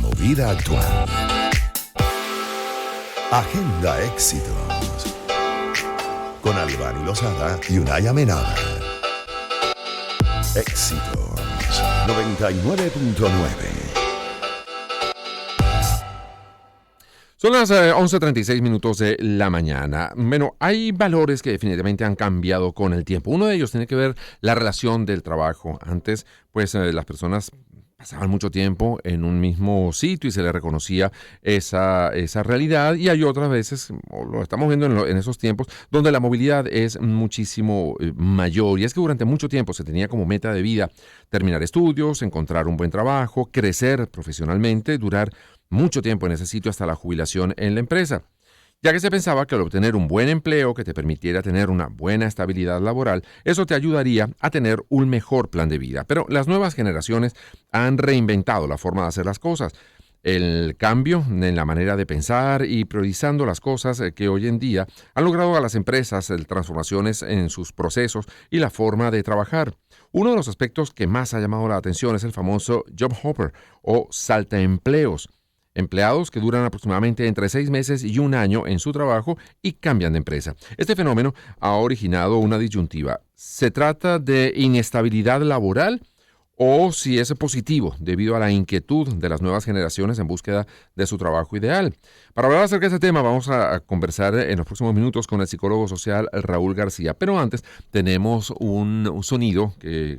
movida actual. Agenda Éxitos con Albany Lozada y Unaya Menada. Éxitos 99.9. Son las 11:36 minutos de la mañana. Bueno, hay valores que definitivamente han cambiado con el tiempo. Uno de ellos tiene que ver la relación del trabajo. Antes, pues las personas pasaban mucho tiempo en un mismo sitio y se le reconocía esa realidad. Y hay otras veces, o lo estamos viendo en esos tiempos, donde la movilidad es muchísimo mayor. Y es que durante mucho tiempo se tenía como meta de vida terminar estudios, encontrar un buen trabajo, crecer profesionalmente, durar mucho tiempo en ese sitio hasta la jubilación en la empresa, ya que se pensaba que al obtener un buen empleo que te permitiera tener una buena estabilidad laboral, eso te ayudaría a tener un mejor plan de vida. Pero las nuevas generaciones han reinventado la forma de hacer las cosas. El cambio en la manera de pensar y priorizando las cosas que hoy en día han logrado a las empresas transformaciones en sus procesos y la forma de trabajar. Uno de los aspectos que más ha llamado la atención es el famoso job hopper o saltaempleos. Empleados que duran aproximadamente entre 6 meses y un año en su trabajo y cambian de empresa. Este fenómeno ha originado una disyuntiva. ¿Se trata de inestabilidad laboral o si es positivo debido a la inquietud de las nuevas generaciones en búsqueda de su trabajo ideal? Para hablar acerca de este tema vamos a conversar en los próximos minutos con el psicólogo social Raúl García. Pero antes tenemos un sonido que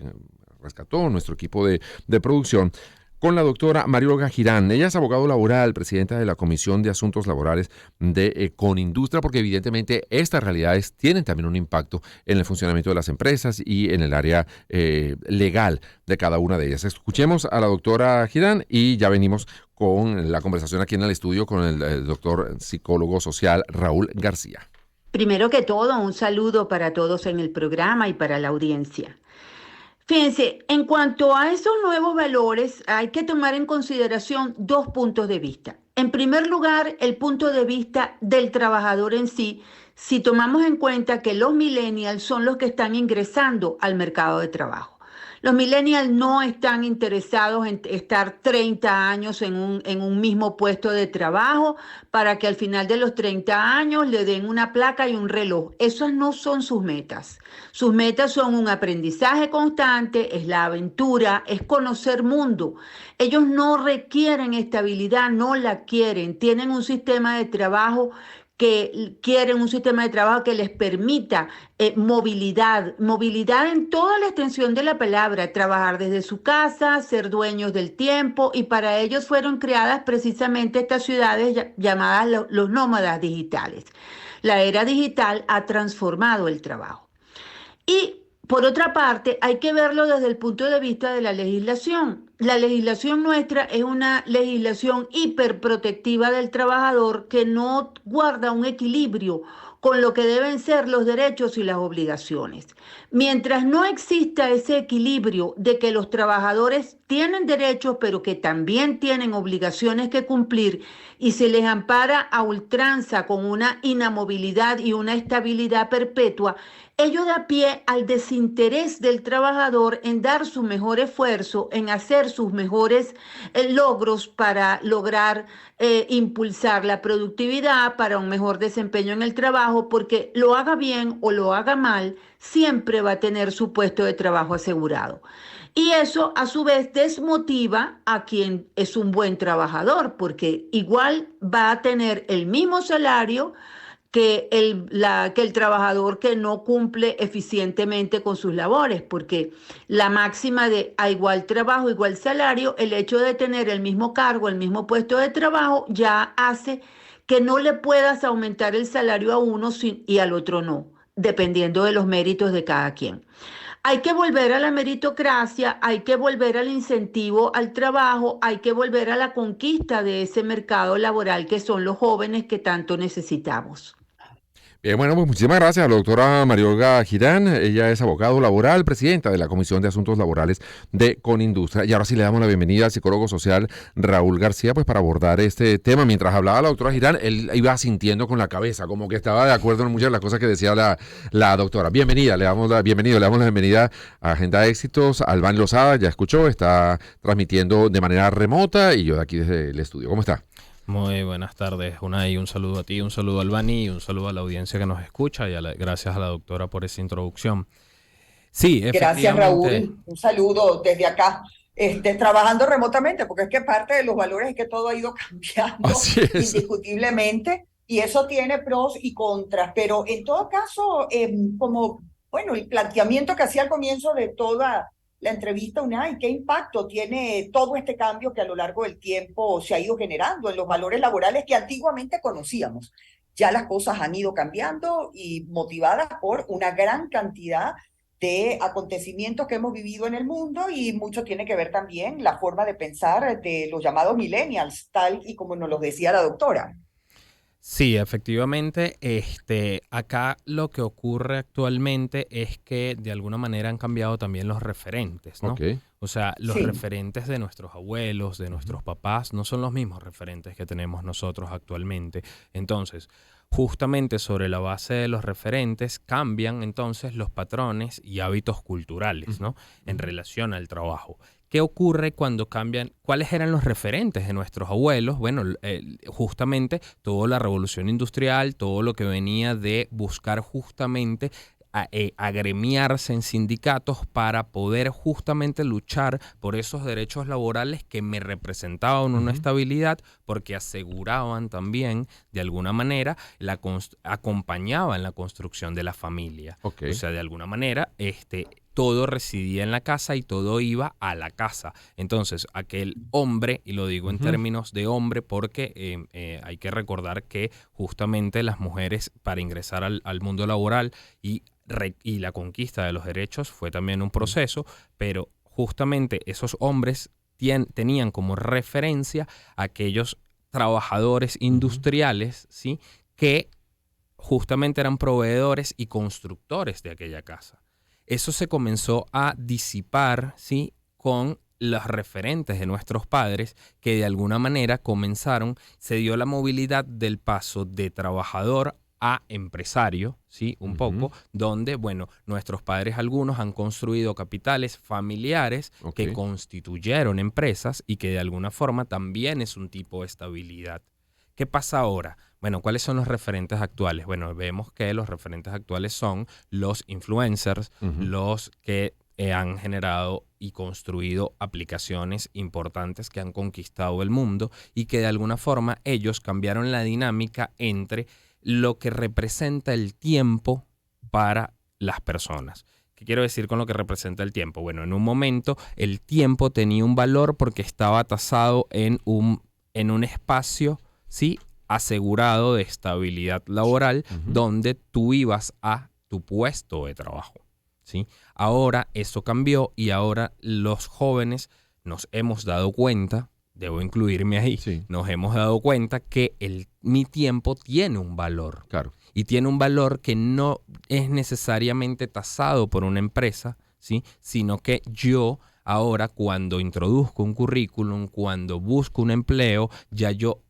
rescató nuestro equipo de producción con la doctora María Olga Girán. Ella es abogado laboral, presidenta de la Comisión de Asuntos Laborales de Conindustria, porque evidentemente estas realidades tienen también un impacto en el funcionamiento de las empresas y en el área legal de cada una de ellas. Escuchemos a la doctora Girán y ya venimos con la conversación aquí en el estudio con el doctor psicólogo social Raúl García. Primero que todo, un saludo para todos en el programa y para la audiencia. Fíjense, en cuanto a esos nuevos valores, hay que tomar en consideración dos puntos de vista. En primer lugar, el punto de vista del trabajador en sí, si tomamos en cuenta que los millennials son los que están ingresando al mercado de trabajo. Los millennials no están interesados en estar 30 años en un mismo puesto de trabajo para que al final de los 30 años le den una placa y un reloj. Esas no son sus metas. Sus metas son un aprendizaje constante, es la aventura, es conocer mundo. Ellos no requieren estabilidad, no la quieren. Tienen un sistema de trabajo que les permita movilidad en toda la extensión de la palabra, trabajar desde su casa, ser dueños del tiempo, y para ellos fueron creadas precisamente estas ciudades llamadas los nómadas digitales. La era digital ha transformado el trabajo. Y por otra parte, hay que verlo desde el punto de vista de la legislación. La legislación nuestra es una legislación hiperprotectiva del trabajador que no guarda un equilibrio con lo que deben ser los derechos y las obligaciones. Mientras no exista ese equilibrio de que los trabajadores tienen derechos pero que también tienen obligaciones que cumplir y se les ampara a ultranza con una inamovilidad y una estabilidad perpetua, ello da pie al desinterés del trabajador en dar su mejor esfuerzo, en hacer sus mejores logros para lograr impulsar la productividad, para un mejor desempeño en el trabajo, porque lo haga bien o lo haga mal, siempre va a tener su puesto de trabajo asegurado. Y eso a su vez desmotiva a quien es un buen trabajador, porque igual va a tener el mismo salario que el trabajador que no cumple eficientemente con sus labores, porque la máxima de a igual trabajo, igual salario, el hecho de tener el mismo cargo, el mismo puesto de trabajo, ya hace que no le puedas aumentar el salario a uno y al otro no, dependiendo de los méritos de cada quien. Hay que volver a la meritocracia, hay que volver al incentivo al trabajo, hay que volver a la conquista de ese mercado laboral que son los jóvenes que tanto necesitamos. Bueno, pues muchísimas gracias a la doctora María Olga Girán. Ella es abogado laboral, presidenta de la Comisión de Asuntos Laborales de Conindustria. Y ahora sí le damos la bienvenida al psicólogo social Raúl García, pues para abordar este tema. Mientras hablaba la doctora Girán, él iba asintiendo con la cabeza, como que estaba de acuerdo en muchas de las cosas que decía la doctora. Bienvenida, le damos la bienvenida a Agenda Éxitos. Albán Lozada, ya escuchó, está transmitiendo de manera remota y yo de aquí desde el estudio. ¿Cómo está? Muy buenas tardes, Unai. Un saludo a ti, un saludo a Albani y un saludo a la audiencia que nos escucha y gracias a la doctora por esa introducción. Sí, Gracias, Raúl. Un saludo desde acá, trabajando remotamente, porque es que parte de los valores es que todo ha ido cambiando indiscutiblemente y eso tiene pros y contras. Pero en todo caso, bueno, el planteamiento que hacía al comienzo de toda la entrevista, Unai, ¿qué impacto tiene todo este cambio que a lo largo del tiempo se ha ido generando en los valores laborales que antiguamente conocíamos? Ya las cosas han ido cambiando y motivadas por una gran cantidad de acontecimientos que hemos vivido en el mundo y mucho tiene que ver también la forma de pensar de los llamados millennials, tal y como nos lo decía la doctora. Sí, efectivamente, acá lo que ocurre actualmente es que de alguna manera han cambiado también los referentes, ¿no? Okay. O sea, los referentes de nuestros abuelos, de nuestros papás, no son los mismos referentes que tenemos nosotros actualmente. Entonces, justamente sobre la base de los referentes cambian entonces los patrones y hábitos culturales, ¿no? En relación al trabajo. ¿Qué ocurre cuando cambian? ¿Cuáles eran los referentes de nuestros abuelos? Bueno, justamente toda la revolución industrial, todo lo que venía de buscar justamente agremiarse en sindicatos para poder justamente luchar por esos derechos laborales que me representaban una estabilidad, porque aseguraban también, de alguna manera, acompañaban la construcción de la familia. Okay. O sea, de alguna manera, todo residía en la casa y todo iba a la casa. Entonces, aquel hombre, y lo digo en términos de hombre porque hay que recordar que justamente las mujeres para ingresar al mundo laboral y la conquista de los derechos fue también un proceso, pero justamente esos hombres tenían como referencia a aquellos trabajadores industriales, ¿sí? Que justamente eran proveedores y constructores de aquella casa. Eso se comenzó a disipar, ¿sí? Con los referentes de nuestros padres que de alguna manera se dio la movilidad del paso de trabajador a empresario, ¿sí? Un poco, donde, bueno, nuestros padres algunos han construido capitales familiares que constituyeron empresas y que de alguna forma también es un tipo de estabilidad. ¿Qué pasa ahora? Bueno, ¿cuáles son los referentes actuales? Bueno, vemos que los referentes actuales son los influencers, los que han generado y construido aplicaciones importantes que han conquistado el mundo y que de alguna forma ellos cambiaron la dinámica entre lo que representa el tiempo para las personas. ¿Qué quiero decir con lo que representa el tiempo? Bueno, en un momento el tiempo tenía un valor porque estaba tasado en un espacio, ¿sí? Asegurado de estabilidad laboral, donde tú ibas a tu puesto de trabajo, ¿sí? Ahora eso cambió y ahora los jóvenes nos hemos dado cuenta, debo incluirme ahí, nos hemos dado cuenta que mi tiempo tiene un valor. Claro. Y tiene un valor que no es necesariamente tasado por una empresa, ¿sí? Sino que yo ahora cuando introduzco un currículum, cuando busco un empleo, ya yo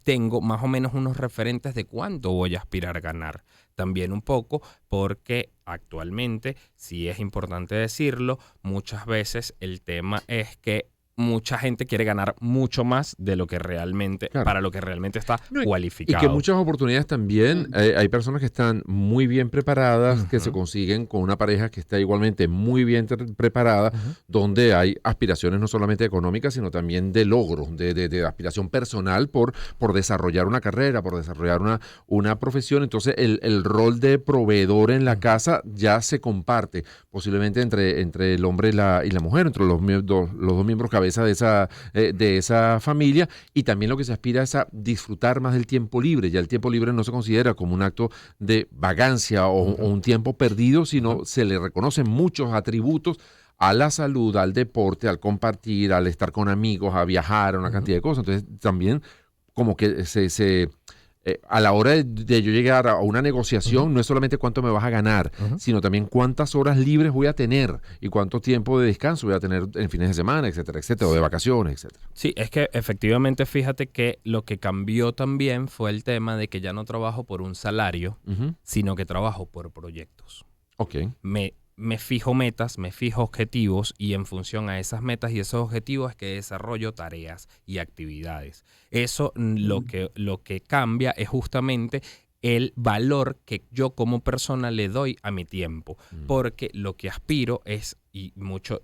tengo más o menos unos referentes de cuánto voy a aspirar a ganar. También un poco porque actualmente, sí es importante decirlo, muchas veces el tema es que mucha gente quiere ganar mucho más de lo que realmente, para lo que realmente está cualificado. Y que muchas oportunidades también, hay personas que están muy bien preparadas, que se consiguen con una pareja que está igualmente muy bien preparada, donde hay aspiraciones no solamente económicas, sino también de logro, de aspiración personal por desarrollar una carrera, por desarrollar una profesión. Entonces, el rol de proveedor en la casa ya se comparte, posiblemente entre el hombre y la mujer, entre los dos miembros cabeza de esa familia, y también lo que se aspira es a disfrutar más del tiempo libre. Ya el tiempo libre no se considera como un acto de vagancia o un tiempo perdido, sino se le reconocen muchos atributos a la salud, al deporte, al compartir, al estar con amigos, a viajar, a una cantidad de cosas. Entonces también como que a la hora de yo llegar a una negociación, no es solamente cuánto me vas a ganar, sino también cuántas horas libres voy a tener y cuánto tiempo de descanso voy a tener en fines de semana, etcétera, etcétera, o de vacaciones, etcétera. Sí, es que efectivamente fíjate que lo que cambió también fue el tema de que ya no trabajo por un salario, sino que trabajo por proyectos. Ok. Me fijo metas, me fijo objetivos y en función a esas metas y esos objetivos es que desarrollo tareas y actividades. Eso lo que cambia es justamente el valor que yo como persona le doy a mi tiempo, porque lo que aspiro es, y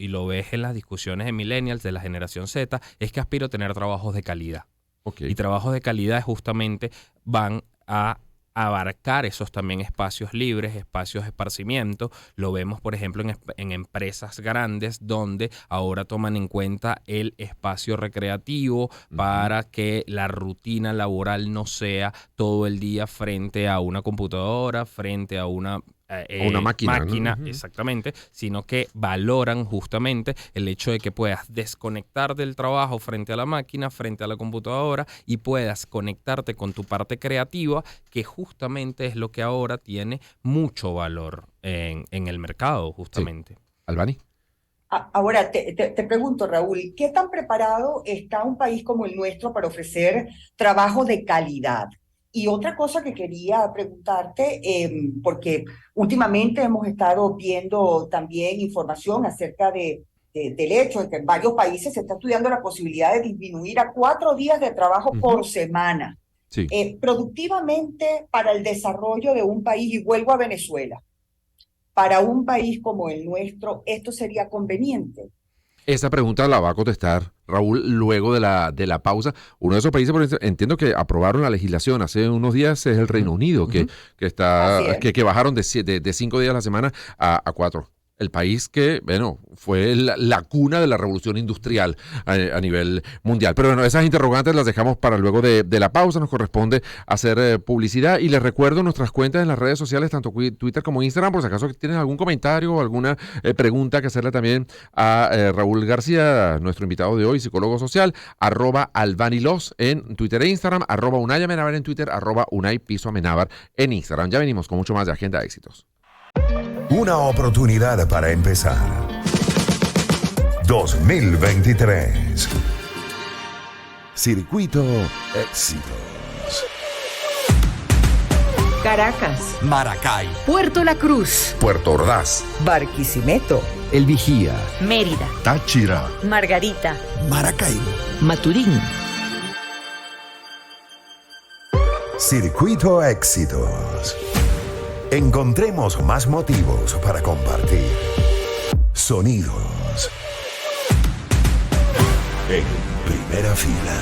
lo ves en las discusiones de millennials, de la generación Z, es que aspiro a tener trabajos de calidad. Okay. Y trabajos de calidad justamente van a abarcar esos también espacios libres, espacios de esparcimiento. Lo vemos, por ejemplo, en empresas grandes donde ahora toman en cuenta el espacio recreativo para que la rutina laboral no sea todo el día frente a una computadora, frente a una máquina, ¿no? Exactamente, sino que valoran justamente el hecho de que puedas desconectar del trabajo frente a la máquina, frente a la computadora y puedas conectarte con tu parte creativa, que justamente es lo que ahora tiene mucho valor en el mercado, justamente. Sí. Albani. Ahora, te pregunto, Raúl, ¿qué tan preparado está un país como el nuestro para ofrecer trabajo de calidad? Y otra cosa que quería preguntarte, porque últimamente hemos estado viendo también información acerca del hecho de que en varios países se está estudiando la posibilidad de disminuir a 4 días de trabajo por semana. Sí. Productivamente para el desarrollo de un país, y vuelvo a Venezuela, para un país como el nuestro, ¿esto sería conveniente? Esa pregunta la va a contestar Raúl luego de la pausa. Uno de esos países, por ejemplo, entiendo que aprobaron la legislación hace unos días, es el Reino Unido, que bajaron de 5 días a la semana a 4. El país que, bueno, fue la cuna de la revolución industrial a nivel mundial. Pero bueno, esas interrogantes las dejamos para luego de la pausa. Nos corresponde hacer publicidad. Y les recuerdo nuestras cuentas en las redes sociales, tanto Twitter como Instagram, por si acaso tienes algún comentario o alguna pregunta que hacerle también a Raúl García, nuestro invitado de hoy, psicólogo social, @albanilos en Twitter e Instagram, @UnayAmenábar en Twitter, @UnayPisoAmenábar en Instagram. Ya venimos con mucho más de Agenda Éxitos. Una oportunidad para empezar. 2023. Circuito Éxitos. Caracas, Maracay, Puerto La Cruz, Puerto Ordaz, Barquisimeto, El Vigía, Mérida, Táchira, Margarita, Maracaibo, Maturín. Circuito Éxitos. Encontremos más motivos para compartir. Sonidos. En primera fila.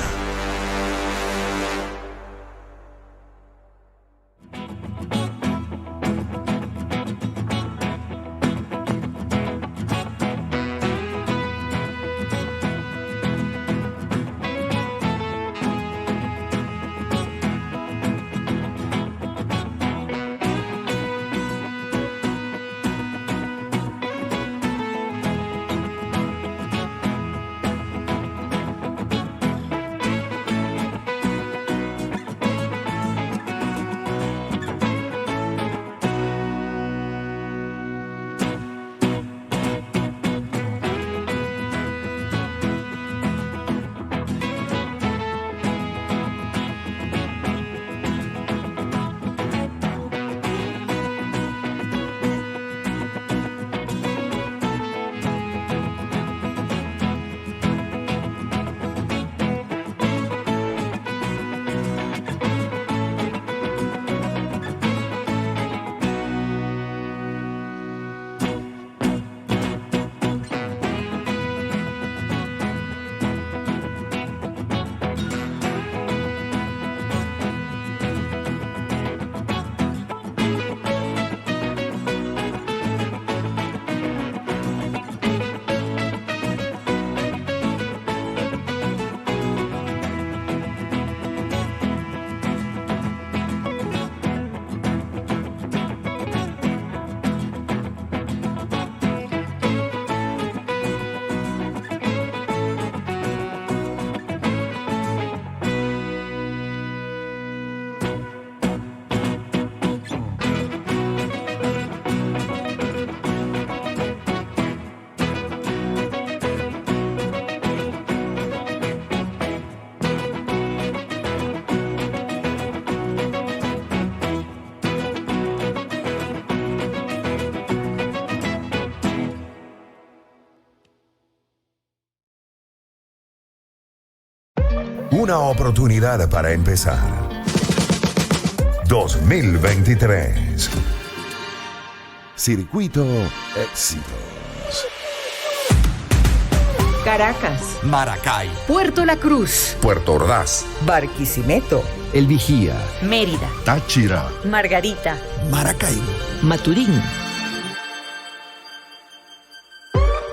Una oportunidad para empezar. 2023. Circuito Éxitos. Caracas, Maracay, Puerto La Cruz, Puerto Ordaz. Barquisimeto, El Vigía, Mérida, Táchira. Margarita, Maracaibo, Maturín.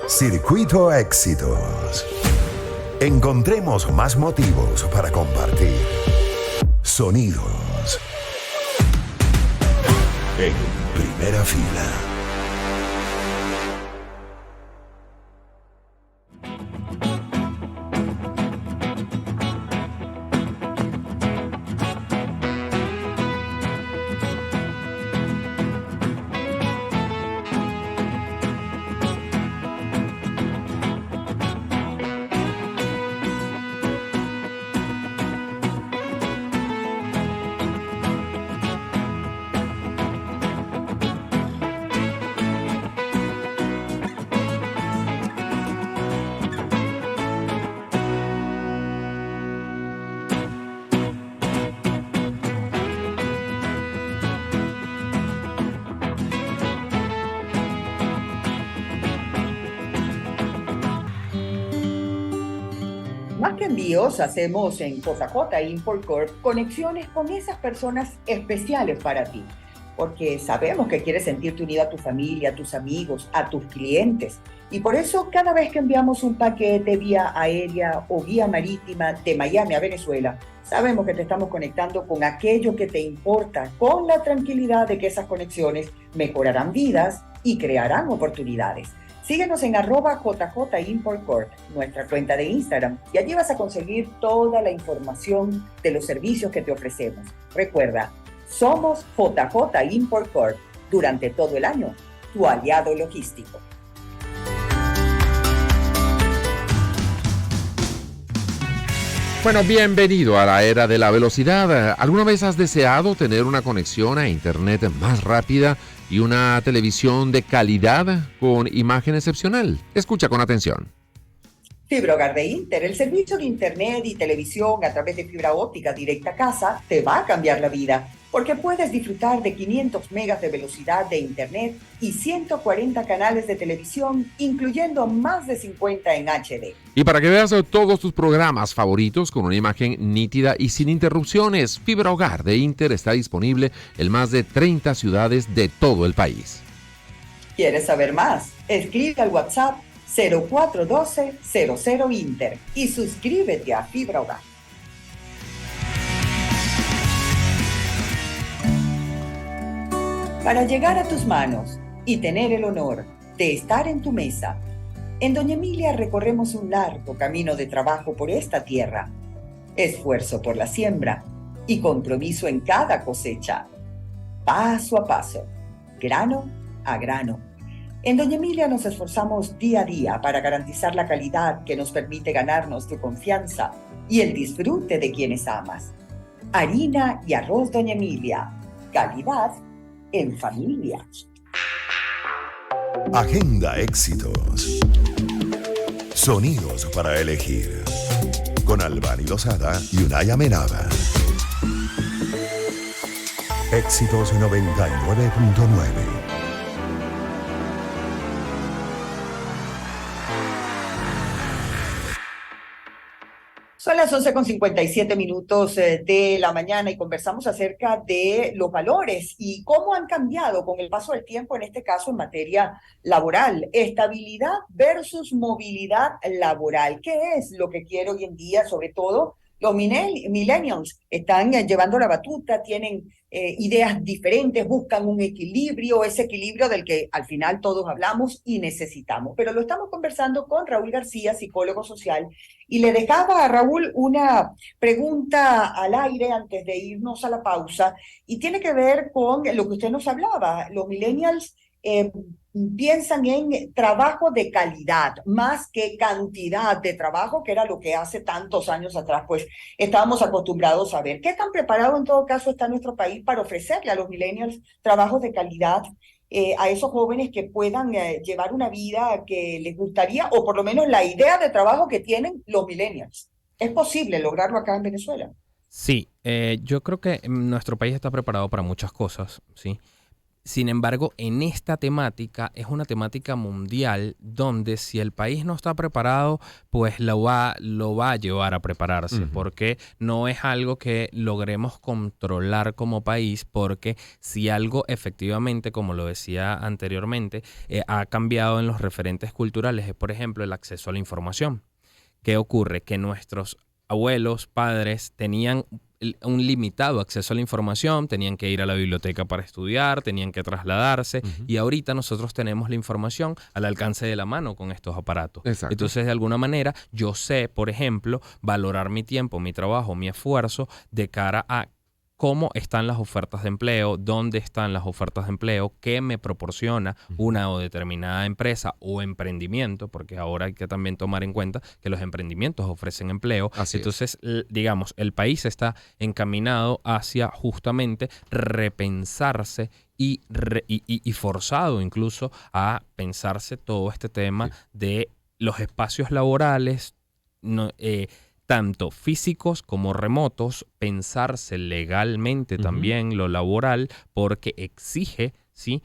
Circuito Éxitos. Encontremos más motivos para compartir. Sonidos. En primera fila. Más que envíos, hacemos en JJ Import Corp conexiones con esas personas especiales para ti, porque sabemos que quieres sentirte unida a tu familia, a tus amigos, a tus clientes. Y por eso, cada vez que enviamos un paquete vía aérea o vía marítima de Miami a Venezuela, sabemos que te estamos conectando con aquello que te importa, con la tranquilidad de que esas conexiones mejorarán vidas y crearán oportunidades. Síguenos en @JJ Import Corp, nuestra cuenta de Instagram, y allí vas a conseguir toda la información de los servicios que te ofrecemos. Recuerda, somos JJ Import Corp, durante todo el año, tu aliado logístico. Bueno, bienvenido a la era de la velocidad. ¿Alguna vez has deseado tener una conexión a Internet más rápida y una televisión de calidad con imagen excepcional? Escucha con atención. Fibra Hogar de Inter, el servicio de Internet y televisión a través de fibra óptica directa a casa, te va a cambiar la vida, porque puedes disfrutar de 500 megas de velocidad de Internet y 140 canales de televisión, incluyendo más de 50 en HD. Y para que veas todos tus programas favoritos con una imagen nítida y sin interrupciones, Fibra Hogar de Inter está disponible en más de 30 ciudades de todo el país. ¿Quieres saber más? Escribe al WhatsApp 0412-00 Inter y suscríbete a Fibra Hogar. Para llegar a tus manos y tener el honor de estar en tu mesa, en Doña Emilia recorremos un largo camino de trabajo por esta tierra, esfuerzo por la siembra y compromiso en cada cosecha, paso a paso, grano a grano. En Doña Emilia nos esforzamos día a día para garantizar la calidad que nos permite ganarnos tu confianza y el disfrute de quienes amas. Harina y arroz Doña Emilia, calidad en familia. Agenda Éxitos. Sonidos para elegir. Con Albany Lozada y Unay Amenábar. Éxitos 99.9. Son las 11:57 de la mañana y conversamos acerca de los valores y cómo han cambiado con el paso del tiempo, en este caso en materia laboral. Estabilidad versus movilidad laboral. ¿Qué es lo que quiere hoy en día? Sobre todo los millennials están llevando la batuta, tienen ideas diferentes, buscan un equilibrio, ese equilibrio del que al final todos hablamos y necesitamos. Pero lo estamos conversando con Raúl García, psicólogo social, y le dejaba a Raúl una pregunta al aire antes de irnos a la pausa, y tiene que ver con lo que usted nos hablaba. Los millennials piensan en trabajo de calidad, más que cantidad de trabajo, que era lo que hace tantos años atrás pues estábamos acostumbrados a ver. ¿Qué tan preparado en todo caso está nuestro país para ofrecerle a los millennials trabajos de calidad, a esos jóvenes que puedan llevar una vida que les gustaría, o por lo menos la idea de trabajo que tienen los millennials? ¿Es posible lograrlo acá en Venezuela? Sí, yo creo que nuestro país está preparado para muchas cosas, ¿sí? Sin embargo, en esta temática es una temática mundial donde si el país no está preparado, pues lo va a llevar a prepararse, porque no es algo que logremos controlar como país, porque si algo efectivamente, como lo decía anteriormente, ha cambiado en los referentes culturales, es por ejemplo el acceso a la información. ¿Qué ocurre? Que nuestros abuelos, padres tenían un limitado acceso a la información, tenían que ir a la biblioteca para estudiar, tenían que trasladarse y ahorita nosotros tenemos la información al alcance de la mano con estos aparatos. Exacto. Entonces, de alguna manera, yo sé, por ejemplo, valorar mi tiempo, mi trabajo, mi esfuerzo de cara a cómo están las ofertas de empleo, dónde están las ofertas de empleo, qué me proporciona una o determinada empresa o emprendimiento, porque ahora hay que también tomar en cuenta que los emprendimientos ofrecen empleo. Entonces, digamos, el país está encaminado hacia justamente repensarse y forzado incluso a pensarse todo este tema de los espacios laborales, tanto físicos como remotos, pensarse legalmente también lo laboral, porque exige, ¿sí?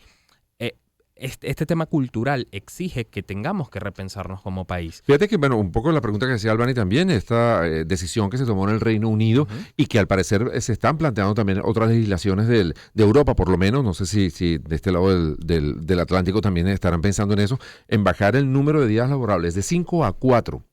Este tema cultural exige que tengamos que repensarnos como país. Fíjate que, bueno, un poco la pregunta que decía Albany también, esta decisión que se tomó en el Reino Unido y que al parecer se están planteando también otras legislaciones de Europa, por lo menos, no sé si de este lado del Atlántico también estarán pensando en eso, en bajar el número de días laborables de 5 a 4.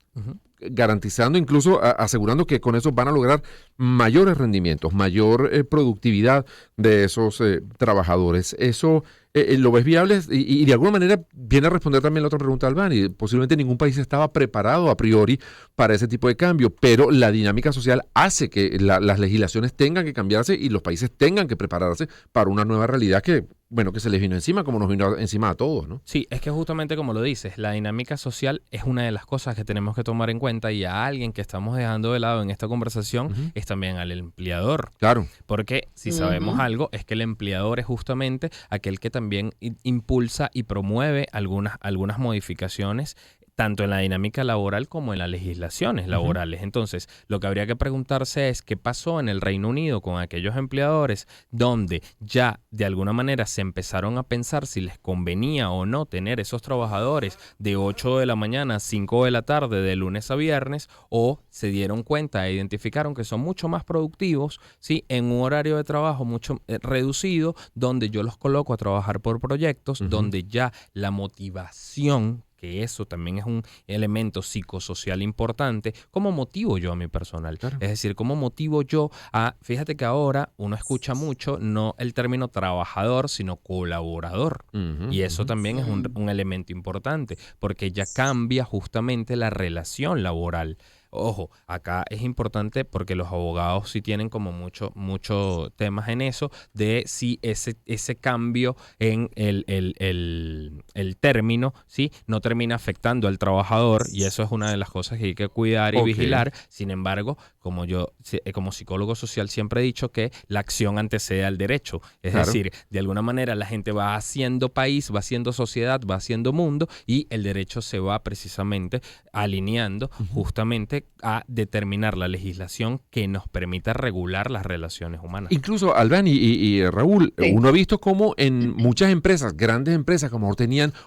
Garantizando, incluso asegurando que con eso van a lograr mayores rendimientos, mayor productividad de esos trabajadores. ¿Eso lo ves viable? Y de alguna manera viene a responder también la otra pregunta, Albany. Posiblemente ningún país estaba preparado a priori para ese tipo de cambio, pero la dinámica social hace que las legislaciones tengan que cambiarse y los países tengan que prepararse para una nueva realidad que, bueno, que se les vino encima, como nos vino encima a todos, ¿no? Sí, es que justamente como lo dices, la dinámica social es una de las cosas que tenemos que tomar en cuenta, y a alguien que estamos dejando de lado en esta conversación es también al empleador. Claro. Porque si sabemos algo, es que el empleador es justamente aquel que también impulsa y promueve algunas modificaciones tanto en la dinámica laboral como en las legislaciones laborales. Entonces, lo que habría que preguntarse es qué pasó en el Reino Unido con aquellos empleadores donde ya de alguna manera se empezaron a pensar si les convenía o no tener esos trabajadores de 8 de la mañana a 5 de la tarde de lunes a viernes, o se dieron cuenta e identificaron que son mucho más productivos, ¿sí?, en un horario de trabajo mucho reducido, donde yo los coloco a trabajar por proyectos, donde ya la motivación, que eso también es un elemento psicosocial importante, ¿cómo motivo yo a mi personal? Claro. Es decir, ¿cómo motivo yo a...? Fíjate que ahora uno escucha mucho no el término trabajador, sino colaborador. Y eso también es un elemento importante, porque ya cambia justamente la relación laboral. Ojo, acá es importante porque los abogados sí tienen como mucho temas en eso, de si ese cambio en el término, ¿sí?, no termina afectando al trabajador, y eso es una de las cosas que hay que cuidar y vigilar. Sin embargo, como yo como psicólogo social siempre he dicho que la acción antecede al derecho. Es decir, de alguna manera la gente va haciendo país, va haciendo sociedad, va haciendo mundo, y el derecho se va precisamente alineando justamente a determinar la legislación que nos permita regular las relaciones humanas. Incluso, Albany y Raúl, uno ha visto cómo en muchas empresas, grandes empresas, como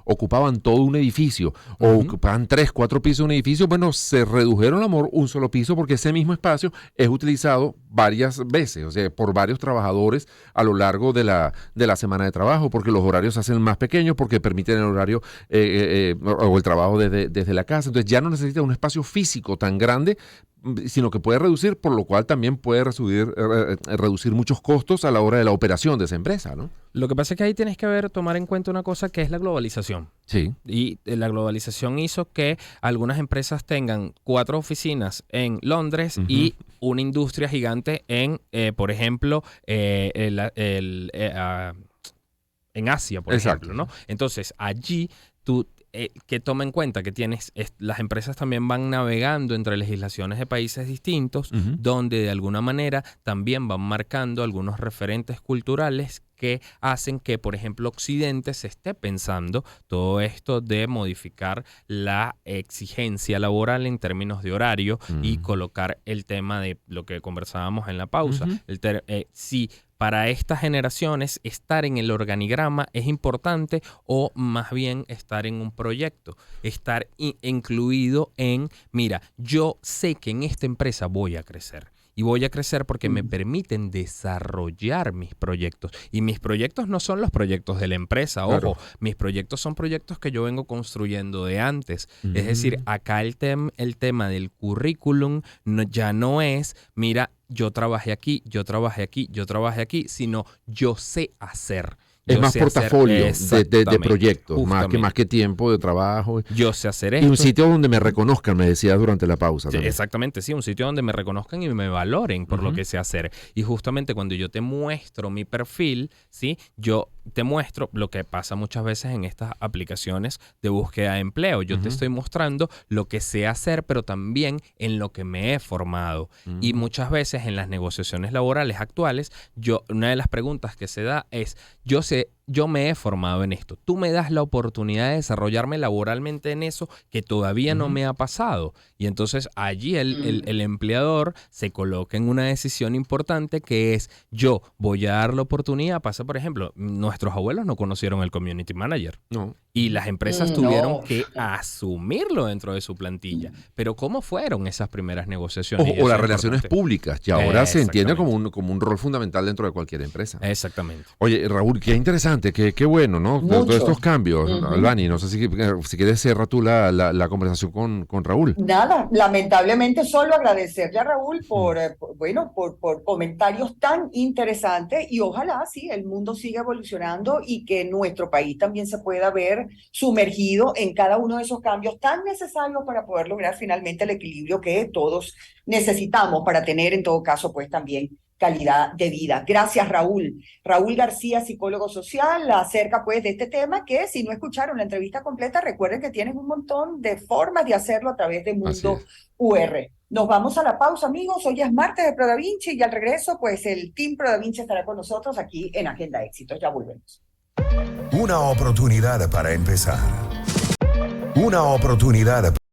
ocupaban todo un edificio, o ocupaban 3, 4 pisos de un edificio, bueno, se redujeron a un solo piso, porque ese mismo espacio es utilizado varias veces, o sea, por varios trabajadores a lo largo de la semana de trabajo, porque los horarios se hacen más pequeños, porque permiten el horario o el trabajo desde la casa. Entonces ya no necesita un espacio físico tan grande, sino que puede reducir, por lo cual también puede reducir muchos costos a la hora de la operación de esa empresa, ¿no? Lo que pasa es que ahí tienes que tomar en cuenta una cosa, que es la globalización. Sí. Y la globalización hizo que algunas empresas tengan 4 oficinas en Londres y una industria gigante en, por ejemplo, en Asia, por ejemplo, ¿no? Entonces, allí tú... que toma en cuenta que las empresas también van navegando entre legislaciones de países distintos, donde de alguna manera también van marcando algunos referentes culturales que hacen que, por ejemplo, Occidente se esté pensando todo esto de modificar la exigencia laboral en términos de horario y colocar el tema de lo que conversábamos en la pausa. Si para estas generaciones estar en el organigrama es importante o más bien estar en un proyecto, estar incluido en, mira, yo sé que en esta empresa voy a crecer. Y voy a crecer porque me permiten desarrollar mis proyectos. Y mis proyectos no son los proyectos de la empresa, ojo. Claro. Mis proyectos son proyectos que yo vengo construyendo de antes. Es decir, acá el tema del currículum ya no es, mira, yo trabajé aquí, yo trabajé aquí, yo trabajé aquí, sino yo sé hacer. Es más portafolio de proyectos, más que tiempo de trabajo. Yo sé hacer esto. Y un sitio donde me reconozcan, me decías durante la pausa. Sí, exactamente, sí, un sitio donde me reconozcan y me valoren por lo que sé hacer. Y justamente cuando yo te muestro mi perfil, ¿sí? Yo te muestro lo que pasa muchas veces en estas aplicaciones de búsqueda de empleo. Yo te estoy mostrando lo que sé hacer, pero también en lo que me he formado. Y muchas veces en las negociaciones laborales actuales, una de las preguntas que se da es, yo me he formado en esto. Tú me das la oportunidad de desarrollarme laboralmente en eso que todavía no me ha pasado. Y entonces allí el empleador se coloca en una decisión importante que es, yo voy a dar la oportunidad. Pasa, por ejemplo, nuestros abuelos no conocieron el community manager. No. Y las empresas tuvieron que asumirlo dentro de su plantilla. Pero ¿cómo fueron esas primeras negociaciones? O las relaciones públicas, que ahora se entiende como un rol fundamental dentro de cualquier empresa. Exactamente. Oye, Raúl, qué interesante, qué bueno, ¿no? Todos estos cambios, Albany, no sé si quieres cerrar tú la conversación con Raúl. Nada, lamentablemente solo agradecerle a Raúl por comentarios tan interesantes y ojalá, sí, el mundo siga evolucionando y que nuestro país también se pueda ver sumergido en cada uno de esos cambios tan necesarios para poder lograr finalmente el equilibrio que todos necesitamos para tener en todo caso pues también calidad de vida. Gracias, Raúl. Raúl García, psicólogo social, acerca pues de este tema que si no escucharon la entrevista completa, recuerden que tienen un montón de formas de hacerlo a través de Mundo UR. Nos vamos a la pausa, amigos. Hoy es martes de Pro Da Vinci y al regreso pues el Team Pro Da Vinci estará con nosotros aquí en Agenda Éxitos. Ya volvemos. Una oportunidad para empezar. Una oportunidad